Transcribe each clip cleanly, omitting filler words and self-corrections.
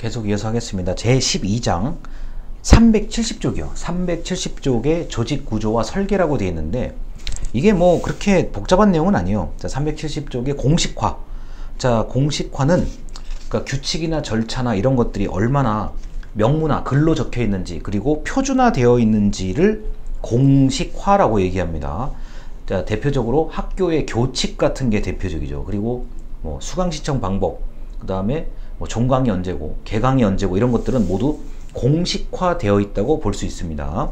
계속 이어서 하겠습니다. 제12장 370쪽이요. 370쪽의 조직 구조와 설계라고 되어 있는데 이게 뭐 그렇게 복잡한 내용은 아니에요. 자, 370쪽의 공식화. 자, 공식화는 그러니까 규칙이나 절차나 이런 것들이 얼마나 명문화, 글로 적혀 있는지 그리고 표준화되어 있는지를 공식화라고 얘기합니다. 자, 대표적으로 학교의 교칙 같은 게 대표적이죠. 그리고 뭐 수강 신청 방법, 그 다음에 뭐 종강이 언제고 개강이 언제고 이런 것들은 모두 공식화되어 있다고 볼 수 있습니다.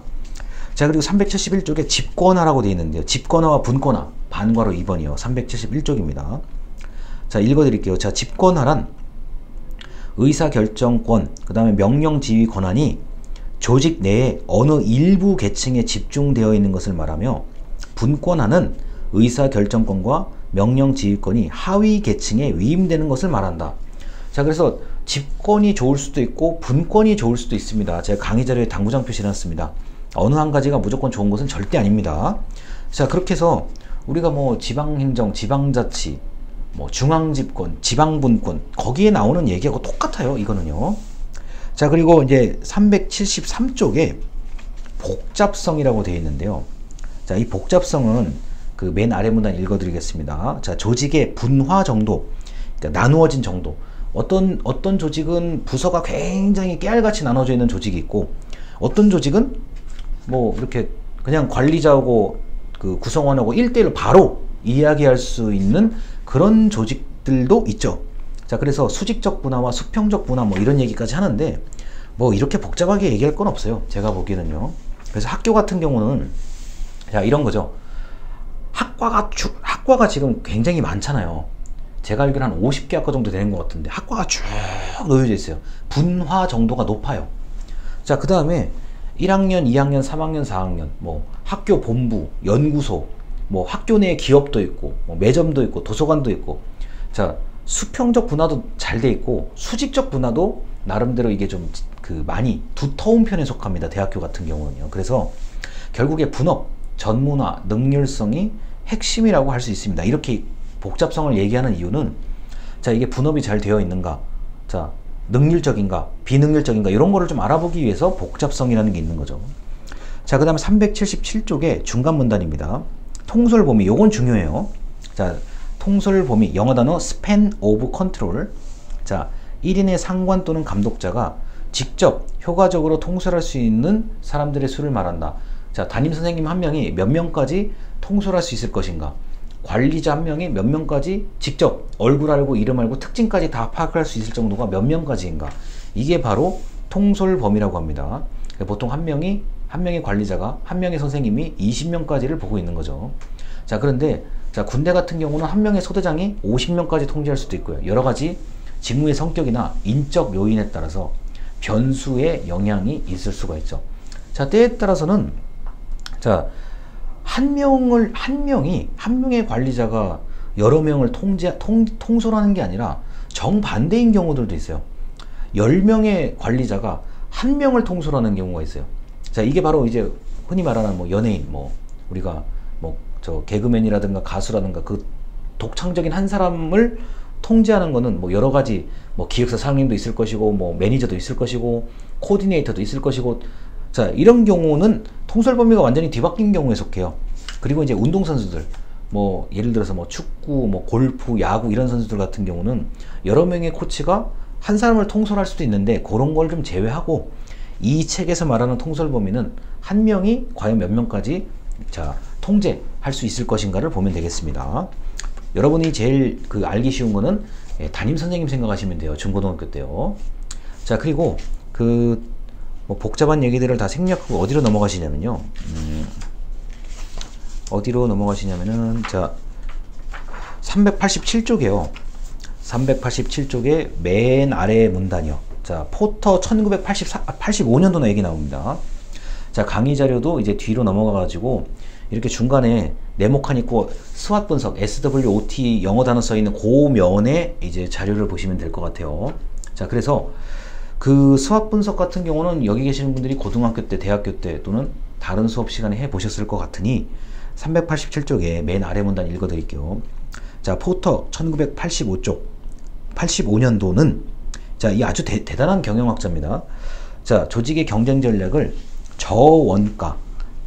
자, 그리고 371쪽에 집권화라고 되어 있는데요. 집권화와 분권화, 반괄호 2번이요. 371쪽입니다. 자, 읽어드릴게요. 자, 집권화란 의사결정권, 그 다음에 명령지휘 권한이 조직 내에 어느 일부 계층에 집중되어 있는 것을 말하며, 분권화는 의사결정권과 명령지휘권이 하위 계층에 위임되는 것을 말한다. 자, 그래서 집권이 좋을 수도 있고 분권이 좋을 수도 있습니다. 제가 강의 자료에 당구장 표시해놨습니다. 어느 한 가지가 무조건 좋은 것은 절대 아닙니다. 자, 그렇게 해서 우리가 뭐 지방행정, 지방자치, 뭐 중앙집권, 지방분권 거기에 나오는 얘기하고 똑같아요. 이거는요. 자, 그리고 이제 373쪽에 복잡성이라고 되어 있는데요. 자, 이 복잡성은 그 맨 아래 문단 읽어드리겠습니다. 자, 조직의 분화 정도, 그러니까 나누어진 정도. 어떤 조직은 부서가 굉장히 깨알같이 나눠져 있는 조직이 있고, 어떤 조직은 뭐 이렇게 그냥 관리자하고 그 구성원하고 1대1로 바로 이야기할 수 있는 그런 조직들도 있죠. 자, 그래서 수직적 분화와 수평적 분화 뭐 이런 얘기까지 하는데 뭐 이렇게 복잡하게 얘기할 건 없어요. 제가 보기에는요. 그래서 학교 같은 경우는 자, 이런 거죠. 학과가 지금 굉장히 많잖아요. 제가 알기로는 한 50개 학과 정도 되는 것 같은데 학과가 쭉 놓여져 있어요. 분화 정도가 높아요. 자, 그 다음에 1학년, 2학년, 3학년, 4학년 뭐 학교 본부, 연구소, 뭐 학교 내에 기업도 있고 뭐 매점도 있고 도서관도 있고. 자, 수평적 분화도 잘 돼 있고 수직적 분화도 나름대로 이게 좀 그 많이 두터운 편에 속합니다. 대학교 같은 경우는요. 그래서 결국에 분업, 전문화, 능률성이 핵심이라고 할 수 있습니다. 이렇게 복잡성을 얘기하는 이유는 자, 이게 분업이 잘 되어 있는가, 자, 능률적인가, 비능률적인가 이런 거를 좀 알아보기 위해서 복잡성이라는 게 있는 거죠. 자, 그 다음에 377쪽에 중간 문단입니다. 통솔 범위, 요건 중요해요. 자, 통솔 범위, 영어 단어 span of control. 자, 1인의 상관 또는 감독자가 직접 효과적으로 통솔할 수 있는 사람들의 수를 말한다. 자, 담임 선생님 한 명이 몇 명까지 통솔할 수 있을 것인가, 관리자 한 명이 몇 명까지 직접 얼굴 알고 이름 알고 특징까지 다 파악할 수 있을 정도가 몇 명까지인가, 이게 바로 통솔 범위라고 합니다. 보통 한 명의 관리자가 한 명의 선생님이 20명까지를 보고 있는 거죠. 자, 그런데 자, 군대 같은 경우는 한 명의 소대장이 50명까지 통제할 수도 있고요. 여러 가지 직무의 성격이나 인적 요인에 따라서 변수의 영향이 있을 수가 있죠. 자, 때에 따라서는 자, 한 명의 관리자가 여러 명을 통솔하는 게 아니라 정반대인 경우들도 있어요. 10명의 관리자가 한 명을 통솔하는 경우가 있어요. 자, 이게 바로 이제 흔히 말하는 뭐 연예인, 뭐 우리가 뭐 저 개그맨이라든가 가수라든가 그 독창적인 한 사람을 통제하는 거는 뭐 여러 가지 뭐 기획사 사장님도 있을 것이고 뭐 매니저도 있을 것이고 코디네이터도 있을 것이고. 자, 이런 경우는 통솔 범위가 완전히 뒤바뀐 경우에 속해요. 그리고 이제 운동선수들, 뭐 예를 들어서 뭐 축구, 뭐 골프, 야구 이런 선수들 같은 경우는 여러 명의 코치가 한 사람을 통솔할 수도 있는데 그런 걸 좀 제외하고 이 책에서 말하는 통솔 범위는 한 명이 과연 몇 명까지 자, 통제할 수 있을 것인가를 보면 되겠습니다. 여러분이 제일 그 알기 쉬운 거는 담임 선생님 생각하시면 돼요. 중고등학교 때요. 자, 그리고 그 뭐 복잡한 얘기들을 다 생략하고 어디로 넘어가시냐면요. 어디로 넘어가시냐면은 자, 387쪽이에요. 387쪽에 맨 아래 문단이요. 자, 포터 1985년도나 얘기 나옵니다. 자, 강의 자료도 이제 뒤로 넘어가 가지고 이렇게 중간에 네모칸 있고 스왓 분석 SWOT 영어 단어 써 있는 그 면에 이제 자료를 보시면 될 것 같아요. 자, 그래서 그 수학 분석 같은 경우는 여기 계시는 분들이 고등학교 때, 대학교 때 또는 다른 수업 시간에 해 보셨을 것 같으니 387쪽에 맨 아래 문단 읽어 드릴게요. 자, 포터 1985쪽 85년도는 자, 이 아주 대단한 경영학자입니다. 자, 조직의 경쟁 전략을 저원가,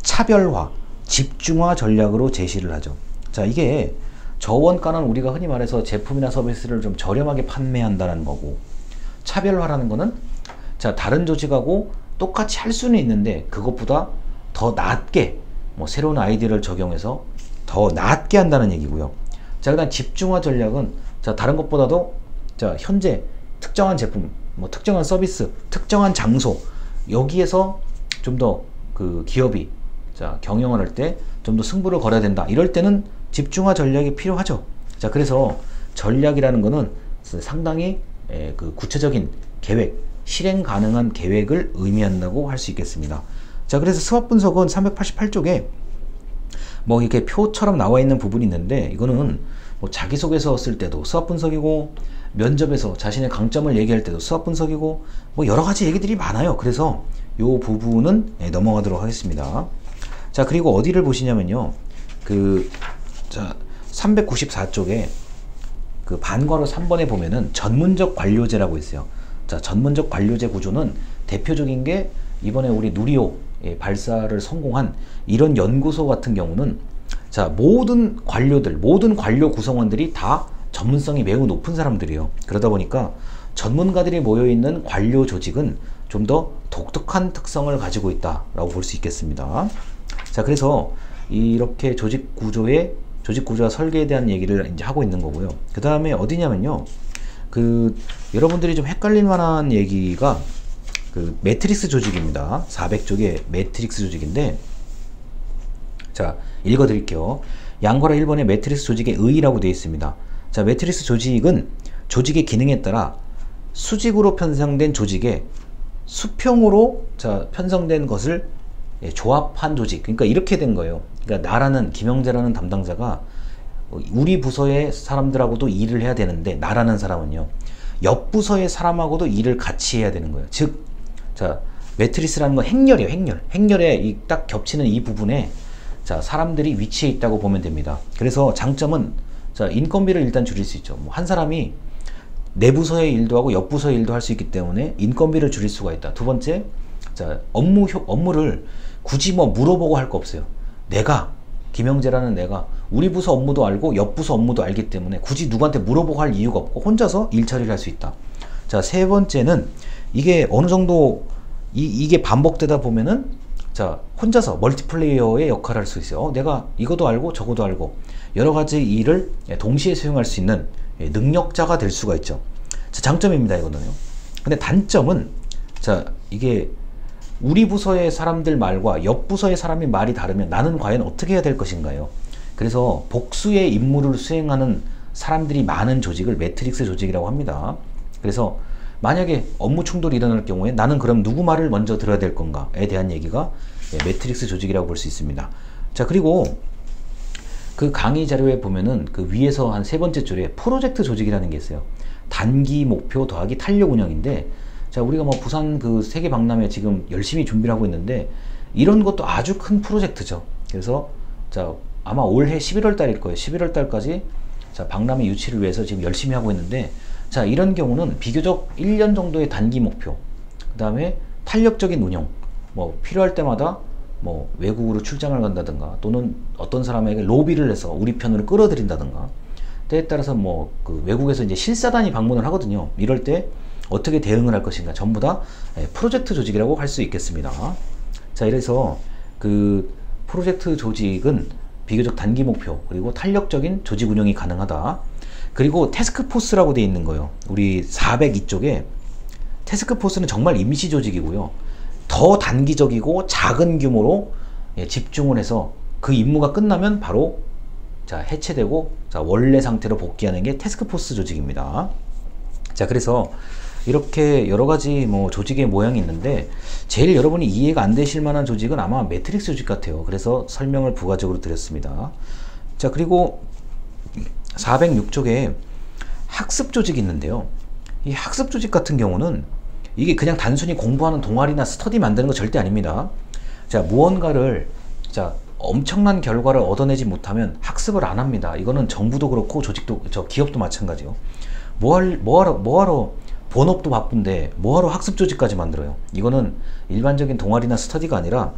차별화, 집중화 전략으로 제시를 하죠. 자, 이게 저원가는 우리가 흔히 말해서 제품이나 서비스를 좀 저렴하게 판매한다는 거고, 차별화라는 거는 자, 다른 조직하고 똑같이 할 수는 있는데 그것보다 더 낮게 뭐 새로운 아이디어를 적용해서 더 낮게 한다는 얘기고요. 자, 그다음 집중화 전략은 자, 다른 것보다도 자, 현재 특정한 제품, 뭐 특정한 서비스, 특정한 장소, 여기에서 좀 더 그 기업이 자, 경영을 할 때 좀 더 승부를 걸어야 된다. 이럴 때는 집중화 전략이 필요하죠. 자, 그래서 전략이라는 거는 상당히 그 구체적인 계획, 실행 가능한 계획을 의미한다고 할 수 있겠습니다. 자, 그래서 스왑 분석은 388쪽에 뭐 이렇게 표처럼 나와 있는 부분이 있는데, 이거는 뭐 자기소개서 쓸 때도 스왑 분석이고, 면접에서 자신의 강점을 얘기할 때도 스왑 분석이고, 뭐 여러 가지 얘기들이 많아요. 그래서 요 부분은 넘어가도록 하겠습니다. 자, 그리고 어디를 보시냐면요, 자, 394쪽에 그 반괄호 3번에 보면은 전문적 관료제라고 있어요. 자, 전문적 관료제 구조는 대표적인 게 이번에 우리 누리호 발사를 성공한 이런 연구소 같은 경우는 자, 모든 관료들, 모든 관료 구성원들이 다 전문성이 매우 높은 사람들이에요. 그러다 보니까 전문가들이 모여있는 관료 조직은 좀 더 독특한 특성을 가지고 있다라고 볼 수 있겠습니다. 자, 그래서 이렇게 조직 구조와 설계에 대한 얘기를 이제 하고 있는 거고요. 그 다음에 어디냐면요, 여러분들이 좀 헷갈릴 만한 얘기가 매트릭스 조직입니다. 400쪽의 매트릭스 조직인데, 자, 읽어 드릴게요. 양괄호 1번에 매트릭스 조직의 의의라고 되어 있습니다. 자, 매트릭스 조직은 조직의 기능에 따라 수직으로 편성된 조직에 수평으로 자, 편성된 것을 조합한 조직. 그러니까 이렇게 된 거예요. 그러니까 김영재라는 담당자가 우리 부서의 사람들하고도 일을 해야 되는데, 나라는 사람은요, 옆 부서의 사람하고도 일을 같이 해야 되는 거예요. 즉, 자, 매트리스라는 건 행렬이에요. 행렬에 딱 겹치는 이 부분에 자, 사람들이 위치해 있다고 보면 됩니다. 그래서 장점은 자, 인건비를 일단 줄일 수 있죠. 뭐 한 사람이 내 부서의 일도 하고 옆 부서의 일도 할 수 있기 때문에 인건비를 줄일 수가 있다. 두 번째, 자, 업무를 굳이 뭐 물어보고 할 거 없어요. 김영재라는 내가 우리 부서 업무도 알고 옆 부서 업무도 알기 때문에 굳이 누구한테 물어보고 할 이유가 없고 혼자서 일 처리를 할 수 있다. 자, 세 번째는 이게 어느 정도 이게 반복되다 보면은 자, 혼자서 멀티플레이어의 역할을 할 수 있어요. 내가 이것도 알고 저것도 알고 여러 가지 일을 동시에 수행할 수 있는 능력자가 될 수가 있죠. 자, 장점입니다, 이거는요. 근데 단점은 자, 이게 우리 부서의 사람들 말과 옆 부서의 사람이 말이 다르면 나는 과연 어떻게 해야 될 것인가요? 그래서 복수의 임무를 수행하는 사람들이 많은 조직을 매트릭스 조직이라고 합니다. 그래서 만약에 업무 충돌이 일어날 경우에 나는 그럼 누구 말을 먼저 들어야 될 건가에 대한 얘기가 매트릭스 조직이라고 볼 수 있습니다. 자, 그리고 그 강의 자료에 보면은 그 위에서 한 세 번째 줄에 프로젝트 조직이라는 게 있어요. 단기 목표 더하기 탄력 운영인데, 자, 우리가 뭐 부산 그 세계 박람회 지금 열심히 준비를 하고 있는데 이런 것도 아주 큰 프로젝트죠. 그래서 자, 아마 올해 11월 달일 거예요. 11월 달까지 자, 박람회 유치를 위해서 지금 열심히 하고 있는데, 자, 이런 경우는 비교적 1년 정도의 단기 목표, 그 다음에 탄력적인 운영, 뭐 필요할 때마다 뭐 외국으로 출장을 간다든가 또는 어떤 사람에게 로비를 해서 우리 편으로 끌어들인다든가, 때에 따라서 뭐 그 외국에서 이제 실사단이 방문을 하거든요. 이럴 때 어떻게 대응을 할 것인가, 전부 다 프로젝트 조직이라고 할 수 있겠습니다. 자, 이래서 그 프로젝트 조직은 비교적 단기 목표 그리고 탄력적인 조직 운영이 가능하다. 그리고 태스크포스라고 되어 있는 거예요. 우리 402쪽에 태스크포스는 정말 임시 조직이고요. 더 단기적이고 작은 규모로 집중을 해서 그 임무가 끝나면 바로 자, 해체되고 자, 원래 상태로 복귀하는 게 태스크포스 조직입니다. 자, 그래서 이렇게 여러 가지 뭐 조직의 모양이 있는데 제일 여러분이 이해가 안 되실 만한 조직은 아마 매트릭스 조직 같아요. 그래서 설명을 부가적으로 드렸습니다. 자, 그리고 406쪽에 학습 조직이 있는데요. 이 학습 조직 같은 경우는 이게 그냥 단순히 공부하는 동아리나 스터디 만드는 거 절대 아닙니다. 자, 무언가를 자, 엄청난 결과를 얻어내지 못하면 학습을 안 합니다. 이거는 정부도 그렇고 조직도 기업도 마찬가지요. 뭐하러 본업도 바쁜데 뭐하러 학습 조직까지 만들어요? 이거는 일반적인 동아리나 스터디가 아니라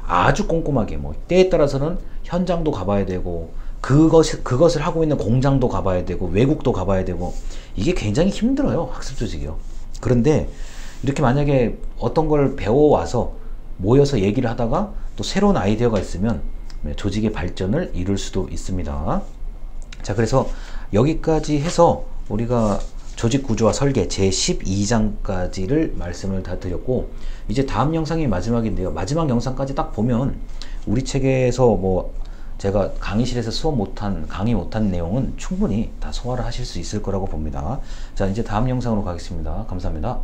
아주 꼼꼼하게 뭐 때에 따라서는 현장도 가봐야 되고 그것을 하고 있는 공장도 가봐야 되고 외국도 가봐야 되고 이게 굉장히 힘들어요. 학습 조직이요. 그런데 이렇게 만약에 어떤 걸 배워와서 모여서 얘기를 하다가 또 새로운 아이디어가 있으면 조직의 발전을 이룰 수도 있습니다. 자, 그래서 여기까지 해서 우리가 조직 구조와 설계 제 12장까지를 말씀을 다 드렸고, 이제 다음 영상이 마지막인데요. 마지막 영상까지 딱 보면 우리 책에서 뭐 제가 강의실에서 강의 못한 내용은 충분히 다 소화를 하실 수 있을 거라고 봅니다. 자, 이제 다음 영상으로 가겠습니다. 감사합니다.